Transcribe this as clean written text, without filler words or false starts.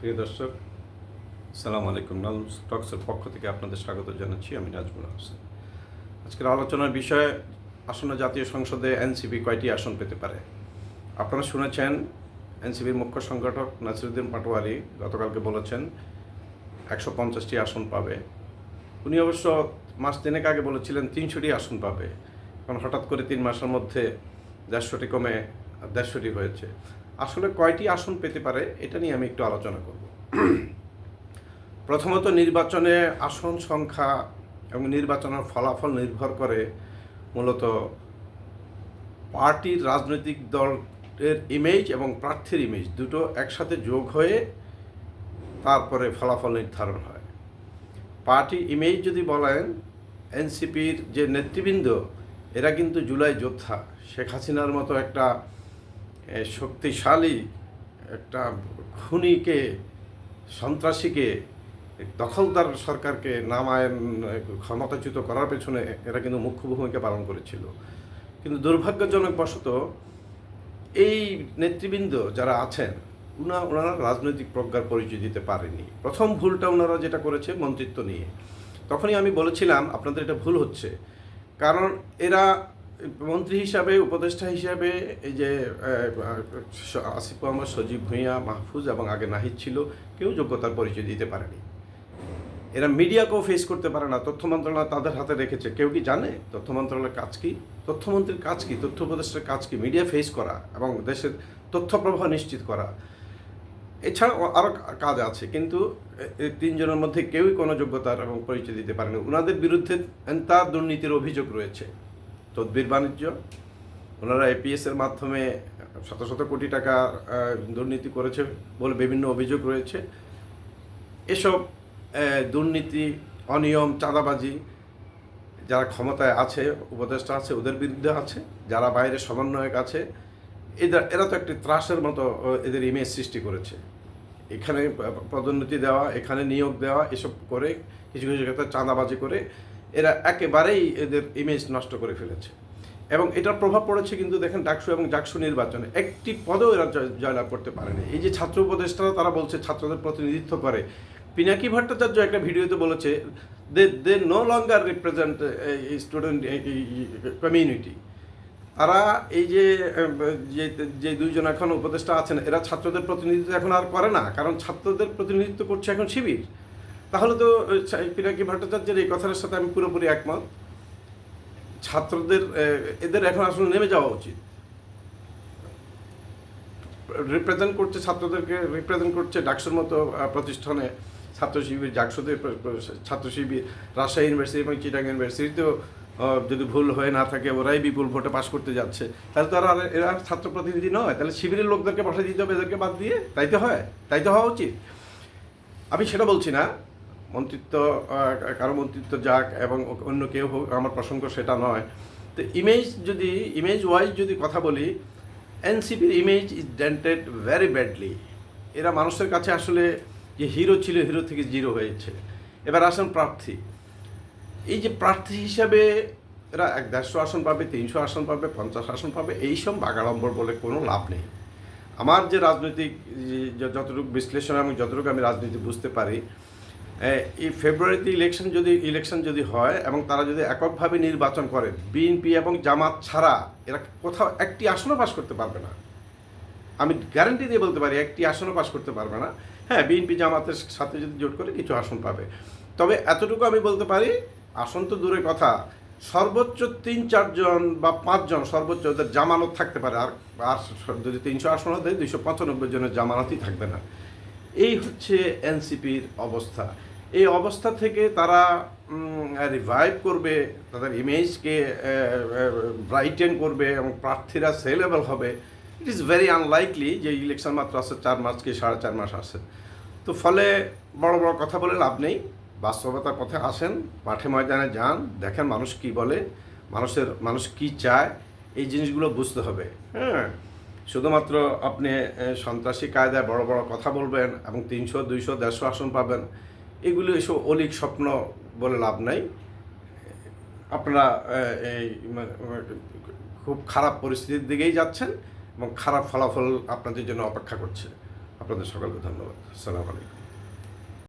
প্রিয় দর্শক, আসসালামু আলাইকুম। নাজমুল টক্সের পক্ষ থেকে আপনাদের স্বাগত জানাচ্ছি। আমি নাজমুল হোসেন। আজকের আলোচনার বিষয়, আসন্ন জাতীয় সংসদে এনসিপি কয়টি আসন পেতে পারে। আপনারা শুনেছেন, এনসিপির মুখ্য সংগঠক নাসিরুদ্দিন পাটোয়ারি গতকালকে বলেছেন 150টি আসন পাবে। উনি অবশ্য মাস তিনেক আগে বলেছিলেন 300টি আসন পাবে, কারণ হঠাৎ করে 3 মাসের মধ্যে 150টি কমে 150টি হয়েছে। আসলে কয়টি আসন পেতে পারে এটা নিয়ে আমি একটু আলোচনা করব। প্রথমত, নির্বাচনে আসন সংখ্যা এবং নির্বাচনের ফলাফল নির্ভর করে মূলত পার্টির রাজনৈতিক দলের ইমেজ এবং প্রার্থীর ইমেজ দুটো একসাথে যোগ হয়ে তারপরে ফলাফল নির্ধারণ হয়। পার্টি ইমেজ যদি বলেন, এনসিপির যে নেতৃবৃন্দ এরা কিন্তু জুলাই যোদ্ধা। শেখ হাসিনার মতো একটা শক্তিশালী একটা খুনিকে, সন্ত্রাসীকে, দখলদার সরকারকে নামায়ন ক্ষমতাচ্যুত করার পেছনে এরা কিন্তু মুখ্য ভূমিকা পালন করেছিল। কিন্তু দুর্ভাগ্যজনকবশত এই নেতৃবৃন্দ যারা আছেন ওনারা রাজনৈতিক প্রজ্ঞার পরিচয় দিতে পারেনি। প্রথম ভুলটা ওনারা যেটা করেছে মন্ত্রিত্ব নিয়ে, তখনই আমি বলেছিলাম আপনাদের এটা ভুল হচ্ছে। কারণ এরা মন্ত্রী হিসাবে, উপদেষ্টা হিসাবে এই যে আসিফ মোহাম্মদ, সজীব ভুঁইয়া, মাহফুজ এবং আগে নাহিদ ছিল, কেউ যোগ্যতার পরিচয় দিতে পারেনি। এরা মিডিয়াকেও ফেস করতে পারে না। তথ্য মন্ত্রণালয় তাদের হাতে রেখেছে। কেউ কি জানে তথ্য মন্ত্রণালয়ের কাজ কি, তথ্যমন্ত্রীর কাজ কি, তথ্য উপদেষ্টার কাজ কি? মিডিয়া ফেস করা এবং দেশের তথ্য প্রবাহ নিশ্চিত করা। এছাড়াও আরও কাজ আছে, কিন্তু এই তিনজনের মধ্যে কেউই কোনো যোগ্যতার এবং পরিচয় দিতে পারেনি। ওনাদের বিরুদ্ধে তার দুর্নীতির অভিযোগ রয়েছে, তদবির বাণিজ্য। ওনারা এপিএসের মাধ্যমে শত শত কোটি টাকা দুর্নীতি করেছে বলে বিভিন্ন অভিযোগ রয়েছে। এসব দুর্নীতি, অনিয়ম, চাঁদাবাজি যারা ক্ষমতায় আছে, উপদেষ্টা আছে, ওদের বিরুদ্ধে আছে। যারা বাইরে সমন্বয়ক আছে, এরা তো একটি ত্রাসের মতো এদের ইমেজ সৃষ্টি করেছে। এখানে পদোন্নতি দেওয়া, এখানে নিয়োগ দেওয়া, এসব করে কিছু কিছু ক্ষেত্রে চাঁদাবাজি করে এরা একেবারেই এদের ইমেজ নষ্ট করে ফেলেছে। এবং এটার প্রভাব পড়েছে কিন্তু দেখেন ডাকসু এবং জাকসু নির্বাচনে একটি পদেও এরা জয়লাভ করতে পারেনি। এই যে ছাত্র উপদেষ্টারা তারা বলছে ছাত্রদের প্রতিনিধিত্ব করে, পিনাকি ভট্টাচার্য একটা ভিডিওতে বলেছে they no longer represent student community. তারা এই যে যে দুইজন এখন উপদেষ্টা আছেন, এরা ছাত্রদের প্রতিনিধিত্ব এখন আর করে না, কারণ ছাত্রদের প্রতিনিধিত্ব করছে এখন শিবির। তাহলে তো পিনাকি ভট্টাচার্যের এই কথার সাথে আমি পুরোপুরি একমত। ছাত্রদের এদের এখন আসলে নেমে যাওয়া উচিত। রিপ্রেজেন্ট করছে, ছাত্রদেরকে রিপ্রেজেন্ট করছে ডাকসুর মতো প্রতিষ্ঠানে, ছাত্র শিবির, জাকসুদের ছাত্র শিবির, রাজশাহী ইউনিভার্সিটি এবং চিটাং ইউনিভার্সিটিতেও যদি ভুল হয়ে না থাকে ওরাই বিপুল ভোটে পাশ করতে যাচ্ছে। তাহলে তো আর এরা ছাত্র প্রতিনিধি নয়, তাহলে শিবিরের লোকদেরকে পাঠিয়ে দিতে হবে এদেরকে বাদ দিয়ে। তাই তো হয়, তাই তো হওয়া উচিত। আমি সেটা বলছি না মন্ত্রিত্ব কারো মন্ত্রিত্ব যাক এবং অন্য কেউ হোক, আমার প্রসঙ্গ সেটা নয়। তো ইমেজ ওয়াইজ যদি কথা বলি, এনসিপির image is dented very badly. এরা মানুষের কাছে আসলে যে হিরো ছিল, হিরো থেকে জিরো হয়েছে। এবার আসেন প্রার্থী। এই যে প্রার্থী হিসাবে এরা 150 আসন পাবে, 300 আসন পাবে, 50 আসন পাবে, এইসব বাগাড়ম্বর বলে কোনো লাভ নেই। আমার যে রাজনৈতিক যতটুকু বিশ্লেষণ এবং যতটুকু আমি রাজনীতি বুঝতে পারি, এই ফেব্রুয়ারিতে ইলেকশন যদি হয় এবং তারা যদি এককভাবে নির্বাচন করে, বিএনপি এবং জামাত ছাড়া এরা কোথাও একটি আসনও পাস করতে পারবে না। আমি গ্যারান্টি দিয়ে বলতে পারি একটি আসনও পাস করতে পারবে না। হ্যাঁ, বিএনপি জামাতের সাথে যদি জোট করে কিছু আসন পাবে। তবে এতটুকু আমি বলতে পারি, আসন তো দূরের কথা, সর্বোচ্চ 3-4 জন বা 5 জন সর্বোচ্চ ওদের জামানত থাকতে পারে। আর আর যদি 300 আসন হতে 295 জনের জামানতই থাকবে না। এই হচ্ছে এনসিপির অবস্থা। এই অবস্থা থেকে তারা রিভাইভ করবে, তাদের ইমেজকে ব্রাইটেন করবে এবং প্রার্থীরা সেলেবল হবে। ইট ইজ ভেরি আনলাইকলি যে ইলেকশন মাত্র আছে 4 মাস কি 4.5 মাস আছে। তো ফলে বড় বড় কথা বলে লাভ নেই। বাস্তবতার পথে আসেন, মাঠে ময়দানে যান, দেখেন মানুষ কি বলে, মানুষ কি চায়, এই জিনিসগুলো বুঝতে হবে। হ্যাঁ, শুধুমাত্র আপনি সন্ত্রাসী কায়দায় বড় বড় কথা বলবেন এবং 300, 200, 150 আসন পাবেন, এগুলো এসব অলীক স্বপ্ন বলে লাভ নাই। আপনারা এই খুব খারাপ পরিস্থিতির দিকেই যাচ্ছেন এবং খারাপ ফলাফল আপনাদের জন্য অপেক্ষা করছে। আপনাদের সকলকে ধন্যবাদ। আসসালামু আলাইকুম।